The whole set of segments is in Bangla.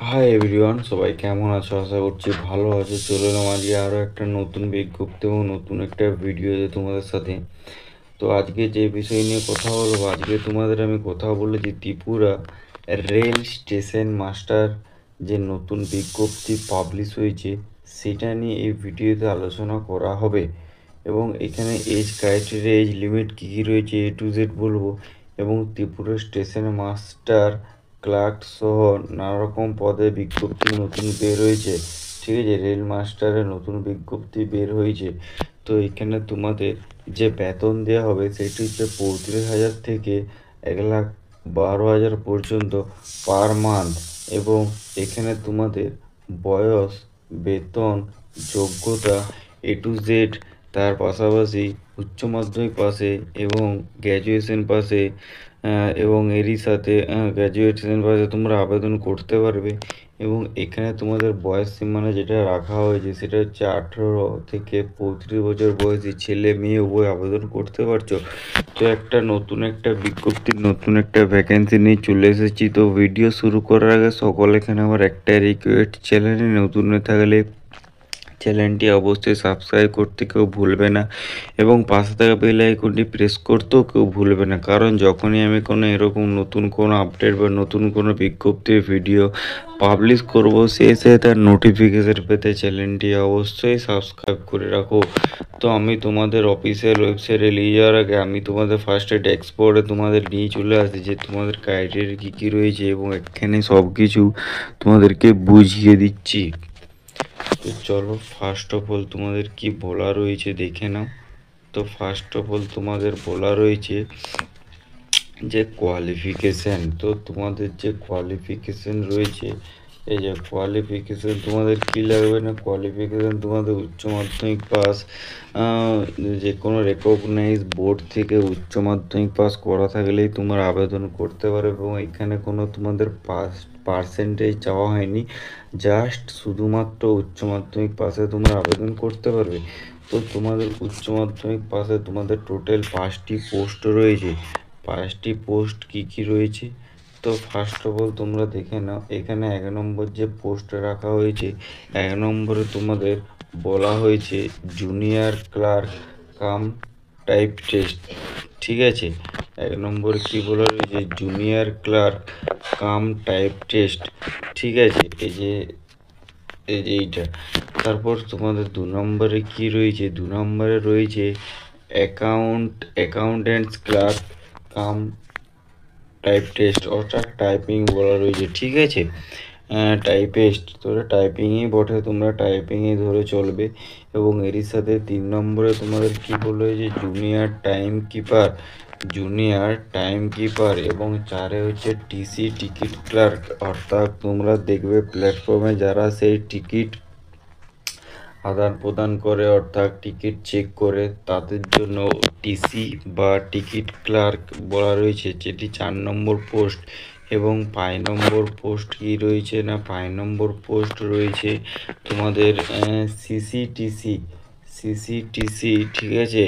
হাই এভরিওয়ান, সবাই কেমন আছো? আশা করছি ভালো আছো। চলে এলাম আজকে আরও একটা নতুন বিজ্ঞপ্তি এবং নতুন একটা ভিডিওতে তোমাদের সাথে। তো আজকে যে বিষয় নিয়ে কথা বলবো, আজকে তোমাদের আমি কথা বলে যে ত্রিপুরা রেল স্টেশন মাস্টার যে নতুন বিজ্ঞপ্তি পাবলিশ হয়েছে সেটা নিয়ে এই ভিডিওতে আলোচনা করা হবে। এবং এখানে এজ ক্রাইটেরিয়া, এজ লিমিট কী কী রয়েছে A to Z বলবো। এবং ত্রিপুরা স্টেশন মাস্টার ক্লার্ক সহ নানা রকম পদে বিজ্ঞপ্তি নতুন বের হয়েছে। ঠিক আছে, রেল মাস্টারের নতুন বিজ্ঞপ্তি বের হয়েছে। তো এখানে তোমাদের যে বেতন দেওয়া হবে সেটি হচ্ছে 35,000 থেকে 1,12,000 পর্যন্ত পার মান্থ। এবং এখানে তোমাদের বয়স, বেতন, যোগ্যতা A to Z, তার পাশাপাশি উচ্চ মাধ্যমিক পাশে এবং গ্র্যাজুয়েশন পাশে এবং এরই সাথে গ্র্যাজুয়েশন পাশে তোমরা আবেদন করতে পারবে। এবং এখানে তোমাদের বয়স সীমানা যেটা রাখা হয়েছে সেটা হচ্ছে 18 থেকে 35 বছর বয়সী ছেলে মেয়ে উভয় আবেদন করতে পারছো। তো একটা নতুন একটা বিজ্ঞপ্তি, নতুন একটা ভ্যাকেন্সি নিয়ে চলে এসেছি। তো ভিডিও শুরু করার আগে সকল এখানে আমার একটা রিকোয়েস্ট, চ্যানেলে নতুন হয়ে থাকলে চ্যানেলটি অবশ্যই সাবস্ক্রাইব করতে কেউ ভুলবে না এবং পাশে থাকা বেল আইকনটি প্রেস করতেও কেউ ভুলবে না, কারণ যখনই আমি কোনো এরকম নতুন কোনো আপডেট বা নতুন কোনো বিজ্ঞপ্তির ভিডিও পাবলিশ করব সেই সাথে তার নোটিফিকেশন পেতে চ্যানেলটি অবশ্যই সাবস্ক্রাইব করে রাখো। তো আমি তোমাদের অফিসিয়াল ওয়েবসাইটে নিয়ে যাওয়ার আগে আমি তোমাদের ফার্স্টে ড্যাশবোর্ডে তোমাদের নিয়ে চলে আসি যে তোমাদের ক্রাইটেরিয়া কী কী রয়েছে এবং এখানে সব কিছু তোমাদেরকে বুঝিয়ে দিচ্ছি। তো চলো ফার্স্ট অফ অল তোমাদের কি বলা রয়েছে দেখে নাও। তো ফার্স্ট অফ অল তোমাদের বলা রয়েছে যে কোয়ালিফিকেশান। তো তোমাদের যে কোয়ালিফিকেশান রয়েছে, এই যে কোয়ালিফিকেশান তোমাদের কী লাগবে না, কোয়ালিফিকেশান তোমাদের উচ্চ মাধ্যমিক পাস, যে কোনো রেকগনাইজ বোর্ড থেকে উচ্চ মাধ্যমিক পাস করা থাকলেই তোমরা আবেদন করতে পারবে। এবং এখানে কোনো তোমাদের পার্সেন্টেজ চাওয়া হয়নি, জাস্ট শুধুমাত্র উচ্চ মাধ্যমিক পাসে তোমরা আবেদন করতে পারবে। তো তোমাদের উচ্চ মাধ্যমিক পাশে তোমাদের টোটাল 5টি পোস্ট রয়েছে। 5টি পোস্ট কী কী রয়েছে, তো ফার্স্ট অফ অল তোমরা দেখে নাও। এখানে 1 নম্বর যে পোস্ট রাখা হয়েছে, 1 নম্বরে তোমাদের বলা হয়েছে junior clerk cum type test. ঠিক আছে, 1 নম্বরে কী বলা রয়েছে, junior clerk cum type test. ঠিক আছে, এই যে এইটা। তারপর তোমাদের 2 নম্বরে কি রয়েছে, 2 নম্বরে রয়েছে accountants clerk cum type test, অর্থাৎ টাইপিং বলা রয়েছে। ঠিক আছে, টাইপিস্ট, তোরা টাইপিংই বটে, তোমরা টাইপিংই ধরে চলবে। এবং এরই সাথে 3 নম্বরে তোমাদের কী বলা হয়েছে, জুনিয়র টাইম কিপার এবং 4-এ হচ্ছে টিসি টিকিট ক্লার্ক, অর্থাৎ তোমরা দেখবে প্ল্যাটফর্মে যারা সেই টিকিট আদান প্রদান করে, অর্থাৎ টিকিট চেক করে, তাদের জন্য টিসি বা টিকিট ক্লার্ক বলা রয়েছে, যেটি 4 নম্বর পোস্ট। এবং 5 নম্বর পোস্ট কী রয়েছে না, 5 নম্বর পোস্ট রয়েছে তোমাদের সিসিটিসি। ঠিক আছে,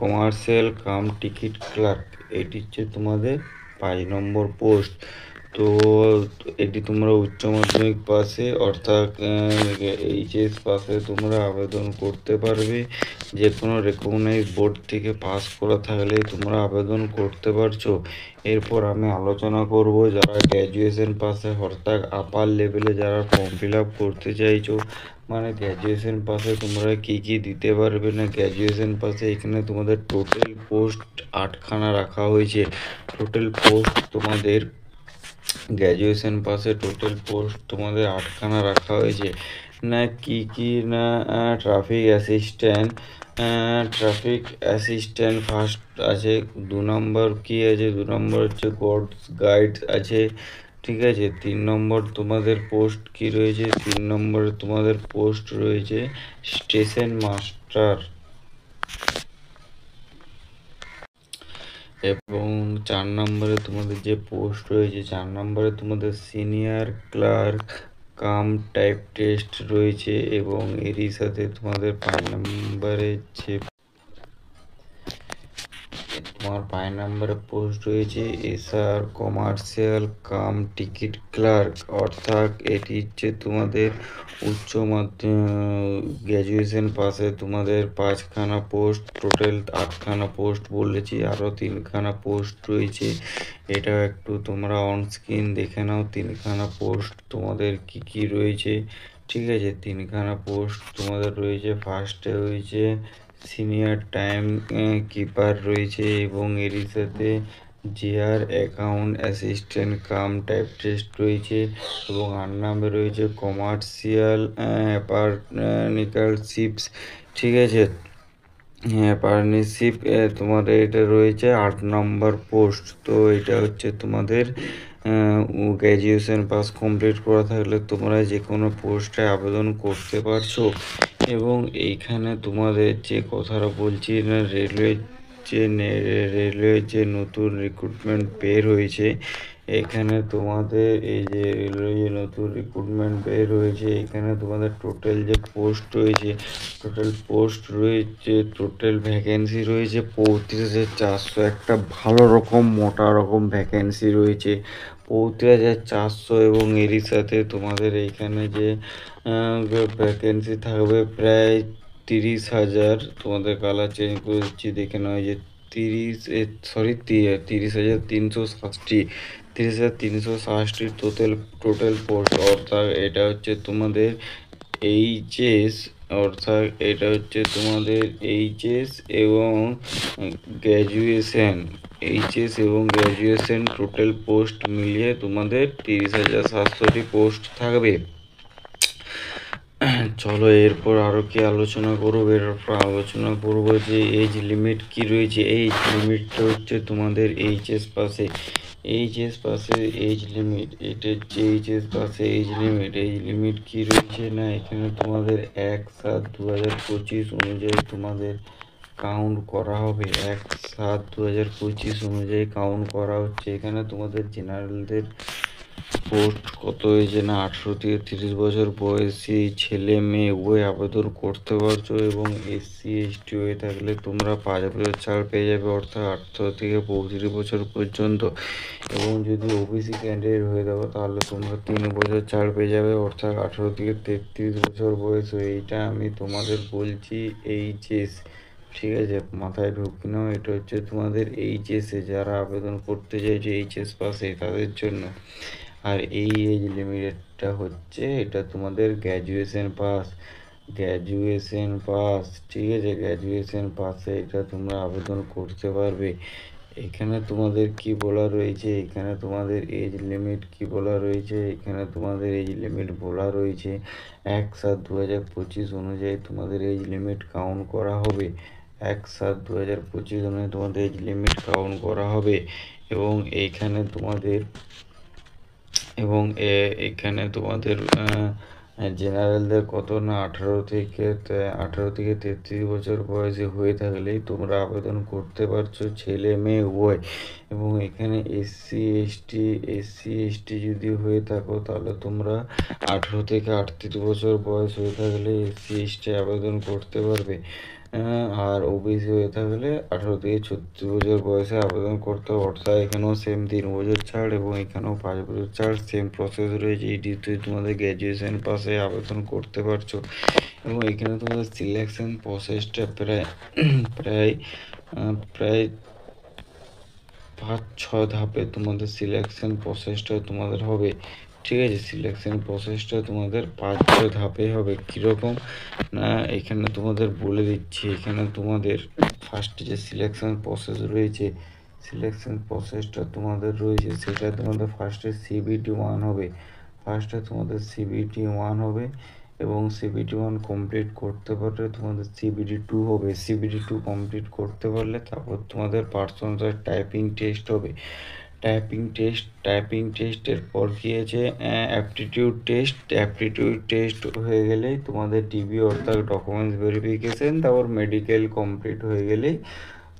কমার্শিয়াল কাম টিকিট ক্লার্ক, এটি হচ্ছে তোমাদের 5 নম্বর পোস্ট। তো এটি তোমরা উচ্চ মাধ্যমিক পাশে, অর্থাৎ এইচএস পাশে তোমরা আবেদন করতে পারবে। যে কোনো রেকগনাইজ বোর্ড থেকে পাস করা থাকলে তোমরা আবেদন করতে পারছো। এরপর আমি আলোচনা করব যারা গ্র্যাজুয়েশন পাশে, অর্থাৎ আপার লেভেলে যারা ফর্ম ফিল আপ করতে চাইছো, মানে গ্র্যাজুয়েশন পাশে তোমরা কী কী দিতে পারবে না। গ্র্যাজুয়েশন পাশে এখানে তোমাদের টোটাল পোস্ট 8খানা রাখা হয়েছে। টোটাল পোস্ট তোমাদের গ্র্যাজুয়েশন পাশে টোটাল পোস্ট তোমাদের 8খানা রাখা হয়েছে। না কি কি না, ট্রাফিক অ্যাসিস্ট্যান্ট ফার্স্ট আছে। 2 নম্বর কি আছে, 2 নম্বর হচ্ছে কোর্স গাইড আছে। ঠিক আছে, 3 নম্বর তোমাদের পোস্ট কি রয়েছে, 3 নম্বরে তোমাদের পোস্ট রয়েছে স্টেশন মাস্টার। এবং 4 নম্বরে তোমাদের যে পোস্ট রয়েছে, 4 নম্বরে তোমাদের senior clerk cum type test রয়েছে। এবং এরই সাথে তোমাদের 5 নম্বরে যে তোমার 5 নম্বরে পোস্ট রয়েছে SR commercial cum ticket clerk, অর্থাৎ এটি হচ্ছে তোমাদের উচ্চ গ্র্যাজুয়েশন পাশে তোমাদের 5খানা পোস্ট, টোটাল 8খানা পোস্ট বলেছি, আরও 3খানা পোস্ট রয়েছে। এটা একটু তোমরা অন স্ক্রিন দেখে নাও 3খানা পোস্ট তোমাদের কি কি রয়েছে। ঠিক আছে, 3খানা পোস্ট তোমাদের রয়েছে। ফার্স্টে রয়েছে সিনিয়র টাইম কিপার রয়েছে এবং এরই সাথে JR account assistant cum typist রয়েছে এবং 8 নম্বরে রয়েছে কমার্শিয়াল পার্টনারশিপস। ঠিক আছে, হ্যাঁ পার্টনারশিপ তোমাদের এটা রয়েছে 8 নম্বর পোস্ট। তো এটা হচ্ছে তোমাদের গ্র্যাজুয়েশন পাস কমপ্লিট করা থাকলে তোমরা যে কোনো পোস্টে আবেদন করতে পারছো। এবং এইখানে তোমাদের যে কথাটা বলছি না, রেলওয়ে যে নতুন রিক্রুটমেন্ট বের হয়েছে, এখানে তোমাদের এই যে রেলওয়ে যে নতুন রিক্রুটমেন্ট বের হয়েছে, এখানে তোমাদের টোটাল যে পোস্ট রয়েছে, টোটাল ভ্যাকেন্সি রয়েছে 35,400। একটা ভালো রকম মোটা রকম ভ্যাকেন্সি রয়েছে 35,400 এবং এরই সাথে তোমাদের এইখানে যে ভ্যাকেন্সি থাকবে প্রায় 30,000। তোমাদের কালার চেঞ্জ করে দিচ্ছি দেখে নাও, যে 30,360 30,360 টোটাল পোস্ট। অর্থাৎ এটা হচ্ছে তোমাদের এইচএস, অর্থাৎ এটা হচ্ছে তোমাদের এইচএস এবং গ্র্যাজুয়েশন টোটাল পোস্ট মিলিয়ে তোমাদের 30,700টি পোস্ট থাকবে। চলো এরপর আরও কি আলোচনা করবো, এরপর আলোচনা করবো যে এজ লিমিট কি রয়েছে। এজ লিমিটটা হচ্ছে তোমাদের এইচএস পাশে এজ লিমিট, এটা হচ্ছে এইচএস পাশে এজ লিমিট কি রয়েছে না, এখানে তোমাদের 1/7/2025 অনুযায়ী তোমাদের কাউন্ট করা হবে। 1/7/2025 অনুযায়ী কাউন্ট করা হচ্ছে। এখানে তোমাদের জেনারেলদের পোস্ট কত হয়েছে না, 18 থেকে 30 বছর বয়সী ছেলে মেয়ে উভয় আবেদন করতে পারছো এবং এসসি এসটি হয়ে থাকলে তোমরা 5 বছর ছাড় পেয়ে যাবে, অর্থাৎ 18 থেকে 35 বছর পর্যন্ত। এবং যদি ওবিসি ক্যান্ডিডেট হয়ে থাকো তাহলে তোমরা 3 বছর ছাড় পেয়ে যাবে, অর্থাৎ 18 থেকে 33 বছর বয়স। এইটা আমি তোমাদের বলছি এইচএস। ঠিক আছে, মাথায় ঢুকি নাও, এটা হচ্ছে তোমাদের এইচএসে যারা আবেদন করতে চাইছে এইচএস পাশে তাদের জন্য। আর এই এজ লিমিটটা হচ্ছে এটা তোমাদের গ্র্যাজুয়েশন পাস। ঠিক আছে, গ্র্যাজুয়েশন পাসে এটা তোমরা আবেদন করতে পারবে। এখানে তোমাদের কি বলা রয়েছে, এখানে তোমাদের এজ লিমিট কি বলা রয়েছে, এখানে তোমাদের এজ লিমিট বলা রয়েছে 1/7/2025 অনুযায়ী তোমাদের এজ লিমিট কাউন্ট করা হবে। 1/7/2025 অনুযায়ী তোমাদের এজ লিমিট কাউন্ট করা হবে। এবং এইখানে তোমাদের জেনারেলদের কত না, 18 থেকে 33 বছর বয়সে হয়ে থাকলেই তোমরা আবেদন করতে পারছো, ছেলে মেয়ে উভয়। এবং এখানে এসসি এসটি যদি হয়ে থাকো তাহলে তোমরা 18 থেকে 38 বছর বয়স হয়ে থাকলে এসসি এসটি আবেদন করতে পারবে। আর ওবিসি হয়ে থাকলে 18 থেকে 36 বছর বয়সে আবেদন করতে হবে। অর্থাৎ এখানেও সেম 3 বছর ছাড় এবং এখানেও 5 বছর ছাড়, সেম প্রসেস রয়েছে। এটিতে তোমাদের গ্র্যাজুয়েশন পাশে আবেদন করতে পারছো। এবং এখানে তোমাদের সিলেকশন প্রসেসটা প্রায় 5-6 ধাপে তোমাদের সিলেকশন প্রসেসটা তোমাদের হবে। ঠিক আছে, সিলেকশন প্রসেসটা তোমাদের 5-6 ধাপে হবে। কীরকম না, এখানে তোমাদের বলে দিচ্ছি। এখানে তোমাদের ফার্স্টে যে সিলেকশন প্রসেস রয়েছে, সিলেকশন প্রসেসটা তোমাদের রয়েছে, সেটা তোমাদের ফার্স্টে সিবিটি 1 হবে। এবং সিবিটি 1 কমপ্লিট করতে পারলে তোমাদের সিবিটি 2 হবে। সিবিটি 2 কমপ্লিট করতে পারলে তারপর তোমাদের পার্সোনাল টাইপিং টেস্ট হবে। টাইপিং টেস্টের পর কী আছে, অ্যাপটিটিউড টেস্ট হয়ে গেলেই তোমাদের ডিবি অর্থাৎ ডকুমেন্টস ভেরিফিকেশন, তারপর মেডিকেল কমপ্লিট হয়ে গেলেই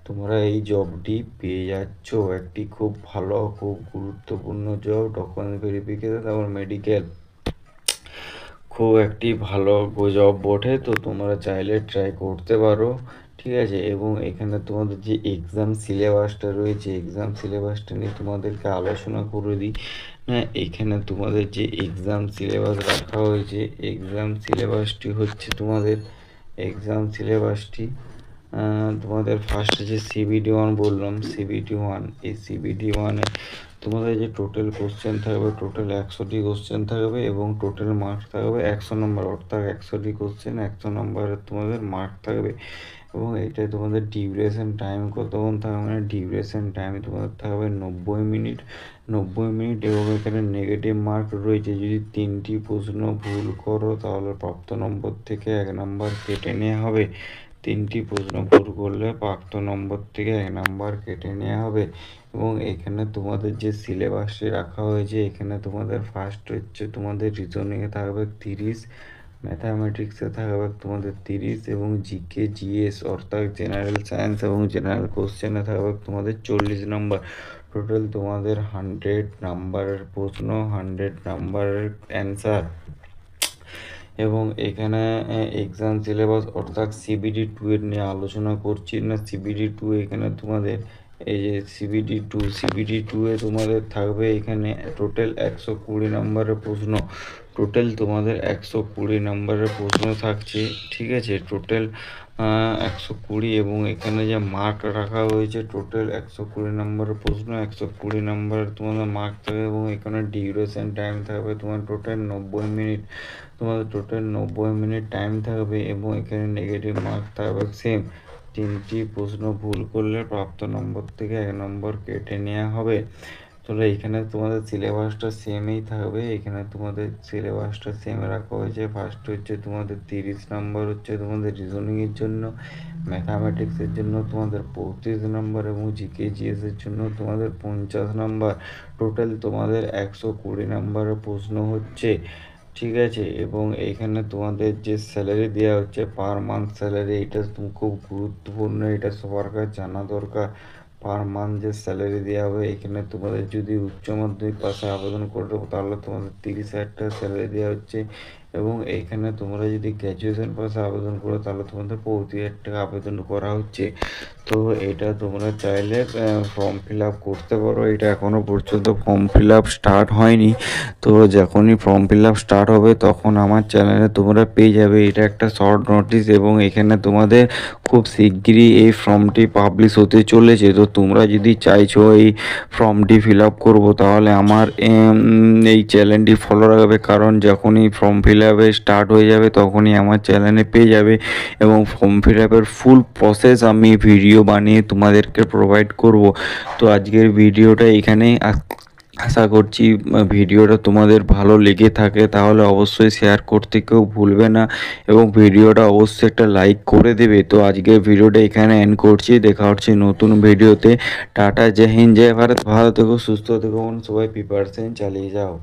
তোমরা এই জবটি পেয়ে যাচ্ছ। একটি খুব ভালো, খুব গুরুত্বপূর্ণ জব, ডকুমেন্টস ভেরিফিকেশন তারপর মেডিকেল, খুব একটি ভালো জব বটে। তো তোমরা চাইলে ট্রাই করতে পারো। ঠিক আছে। এবং এখানে তোমাদের যে এক্সাম সিলেবাসটা রয়েছে, এক্সাম সিলেবাসটা নিয়ে তোমাদেরকে আলোচনা করে দিই। হ্যাঁ, এখানে তোমাদের যে এক্সাম সিলেবাস রাখা হয়েছে, এক্সাম সিলেবাসটি হচ্ছে তোমাদের এক্সাম সিলেবাসটি তোমাদের ফার্স্টে যে CBD-1 বললাম, CBD-1, এই CBD-1-এ তোমাদের যে টোটাল কোশ্চেন থাকবে, টোটাল 100টি কোশ্চেন থাকবে এবং টোটাল মার্কস থাকবে 100 নম্বর, অর্থাৎ 100টি কোশ্চেন 100 নম্বরের তোমাদের মার্ক থাকবে। এবং এইটাই তোমাদের ডিউরেশন টাইম কতক্ষণ থাকবে, মানে ডিউরেশন টাইম তোমাদের থাকবে 90 মিনিট, 90 মিনিট। এবং এখানে নেগেটিভ মার্ক রয়েছে, যদি 3টি প্রশ্ন ভুল করো তাহলে প্রাপ্ত নম্বর থেকে 1 নম্বর কেটে নেওয়া হবে। 3টি প্রশ্ন ভুল করলে প্রাপ্ত নম্বর থেকে 1 নম্বর কেটে নেওয়া হবে। এবং এখানে তোমাদের যে সিলেবাসটি রাখা হয়েছে, এখানে তোমাদের ফার্স্ট হচ্ছে তোমাদের রিজনিংয়ে থাকবে 30, ম্যাথামেটিক্সে থাকবে তোমাদের 30 এবং জিকে জিএস অর্থাৎ জেনারেল সায়েন্স এবং জেনারেল কোশ্চেনে থাকবে তোমাদের 40 নম্বর। টোটাল তোমাদের 100 নাম্বারের প্রশ্ন, 100 নাম্বারের অ্যান্সার। এবং এখানে এক্সাম সিলেবাস অর্থাৎ CBD-2 এর নিয়ে আলোচনা করছি না। CBD-2 এখানে তোমাদের এই যে CBD-2 এ তোমাদের থাকবে এখানে টোটাল 120 নম্বরের প্রশ্ন, টোটাল তোমাদের 120 নম্বরের প্রশ্ন থাকছে। ঠিক আছে, টোটাল 120। এবং এখানে যে মার্ক রাখা হয়েছে টোটাল 120 নম্বরের প্রশ্ন, 120 নম্বরের তোমাদের মার্ক থাকবে। এবং এখানে ডিউরেশন টাইম থাকবে তোমার টোটাল 90 মিনিট, তোমাদের টোটাল 90 মিনিট টাইম থাকবে। এবং এখানে নেগেটিভ মার্ক থাকবে সেম, 3টি প্রশ্ন ভুল করলে প্রাপ্ত নম্বর থেকে 1 নম্বর কেটে নেওয়া হবে। তাহলে এখানে তোমাদের সিলেবাসটা সেমই থাকবে, এখানে তোমাদের সিলেবাসটা সেম রাখা হয়েছে। ফার্স্ট হচ্ছে তোমাদের 30 নম্বর হচ্ছে তোমাদের রিজনিংয়ের জন্য, ম্যাথামেটিক্সের জন্য তোমাদের 35 নম্বর এবং জিকে জিএসের জন্য তোমাদের 50 নম্বর। টোটাল তোমাদের 120 নম্বরের প্রশ্ন হচ্ছে। ঠিক আছে। এবং এখানে তোমাদের যে স্যালারি দেওয়া হচ্ছে পার মান্থ স্যালারি, এটা খুব গুরুত্বপূর্ণ, এটা সবার কাছে জানা দরকার। পার মান্থ যে স্যালারি দেওয়া হবে, এখানে তোমাদের যদি উচ্চ মাধ্যমিক পাশে আবেদন করো তাহলে তোমাদের 30,000 টাকা স্যালারি দেওয়া হচ্ছে। এবং এখানে তোমরা যদি গ্র্যাজুয়েশন পাশে আবেদন করো তাহলে তোমাদের 35,000 টাকা আবেদন করা হচ্ছে। তো এটা তোমরা চাইলে ফর্ম ফিল আপ করতে পারো। এটা এখনও পর্যন্ত ফর্ম ফিল আপ স্টার্ট হয়নি, তো যখনই ফর্ম ফিল আপ স্টার্ট হবে তখন আমার চ্যানেলে তোমরা পেয়ে যাবে। এটা একটা শর্ট নোটিস এবং এখানে তোমাদের খুব শিগগিরই এই ফর্মটি পাবলিশ হতে চলেছে। তো তোমরা যদি চাইছো এই ফর্মটি ফিল আপ করবো তাহলে আমার এই চ্যানেলটি ফলো রাখবে, কারণ যখনই ফর্ম ফিল আপে স্টার্ট হয়ে যাবে তখনই আমার চ্যানেলে পেয়ে যাবে। এবং ফর্ম ফিল আপের ফুল প্রসেস আমি ভিডিও বানিয়ে তোমাদেরকে প্রোভাইড করব। তো আজকের ভিডিওটা এখানেই আশা করছি ভিডিওটা তোমাদের ভালো লেগে থাকে, তাহলে অবশ্যই শেয়ার করতে কেউ ভুলবে না এবং ভিডিওটা অবশ্যই একটা লাইক করে দেবে। তো আজকের ভিডিওটা এখানে এন্ড করছি, দেখা হচ্ছে নতুন ভিডিওতে। টাটা, জয় হিন্দ, জয় ভারত। ভালো থেকো, সুস্থ থেকো, সবাই প্রিপারেশন চালিয়ে যাও।